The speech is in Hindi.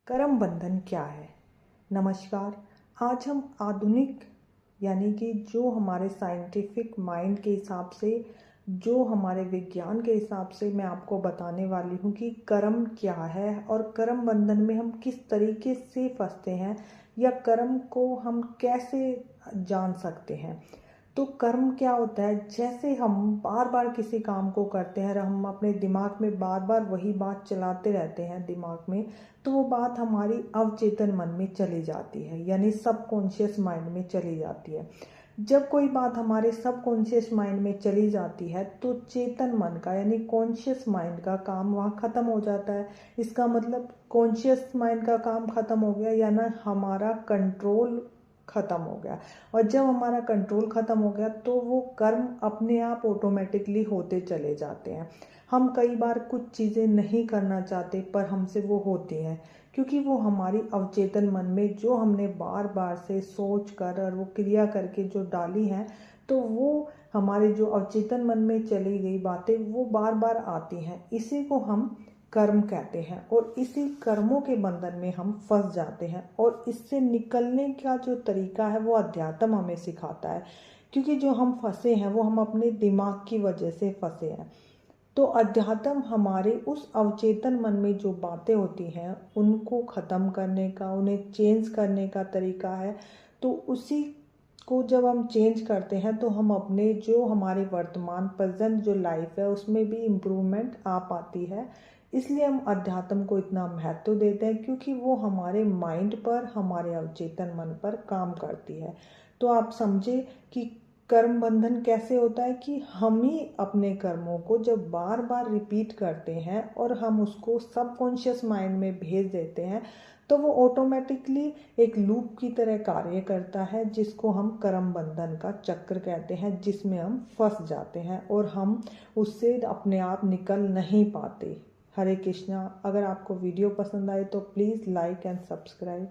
कर्म बंधन क्या है? नमस्कार। आज हम आधुनिक यानी कि जो हमारे साइंटिफिक माइंड के हिसाब से, जो हमारे विज्ञान के हिसाब से मैं आपको बताने वाली हूँ कि कर्म क्या है और कर्म बंधन में हम किस तरीके से फंसते हैं या कर्म को हम कैसे जान सकते हैं। तो कर्म क्या होता है? जैसे हम बार बार किसी काम को करते हैं और हम अपने दिमाग में बार बार वही बात चलाते रहते हैं दिमाग में, तो वो बात हमारी अवचेतन मन में चली जाती है, यानी सबकॉन्शियस माइंड में चली जाती है। जब कोई बात हमारे सबकॉन्शियस माइंड में चली जाती है तो चेतन मन का यानी कॉन्शियस माइंड का काम वहाँ ख़त्म हो जाता है। इसका मतलब कॉन्शियस माइंड का काम ख़त्म हो गया या ना हमारा कंट्रोल ख़त्म हो गया। और जब हमारा कंट्रोल ख़त्म हो गया तो वो कर्म अपने आप ऑटोमेटिकली होते चले जाते हैं। हम कई बार कुछ चीज़ें नहीं करना चाहते पर हमसे वो होती हैं, क्योंकि वो हमारी अवचेतन मन में जो हमने बार बार से सोच कर और वो क्रिया करके जो डाली हैं, तो वो हमारे जो अवचेतन मन में चली गई बातें वो बार बार आती हैं। इसी को हम कर्म कहते हैं और इसी कर्मों के बंधन में हम फंस जाते हैं। और इससे निकलने का जो तरीका है वो अध्यात्म हमें सिखाता है, क्योंकि जो हम फंसे हैं वो हम अपने दिमाग की वजह से फंसे हैं। तो अध्यात्म हमारे उस अवचेतन मन में जो बातें होती हैं उनको ख़त्म करने का, उन्हें चेंज करने का तरीका है। तो उसी को जब हम चेंज करते हैं तो हम अपने जो हमारे वर्तमान प्रेजेंट जो लाइफ है उसमें भी इम्प्रूवमेंट आ पाती है। इसलिए हम अध्यात्म को इतना महत्व देते हैं, क्योंकि वो हमारे माइंड पर, हमारे अवचेतन मन पर काम करती है। तो आप समझे कि कर्म बंधन कैसे होता है कि हम ही अपने कर्मों को जब बार बार रिपीट करते हैं और हम उसको सबकॉन्शियस माइंड में भेज देते हैं, तो वो ऑटोमेटिकली एक लूप की तरह कार्य करता है, जिसको हम कर्म बंधन का चक्र कहते हैं, जिसमें हम फंस जाते हैं और हम उससे अपने आप निकल नहीं पाते। हरे कृष्णा। अगर आपको वीडियो पसंद आए तो प्लीज़ लाइक एंड सब्सक्राइब।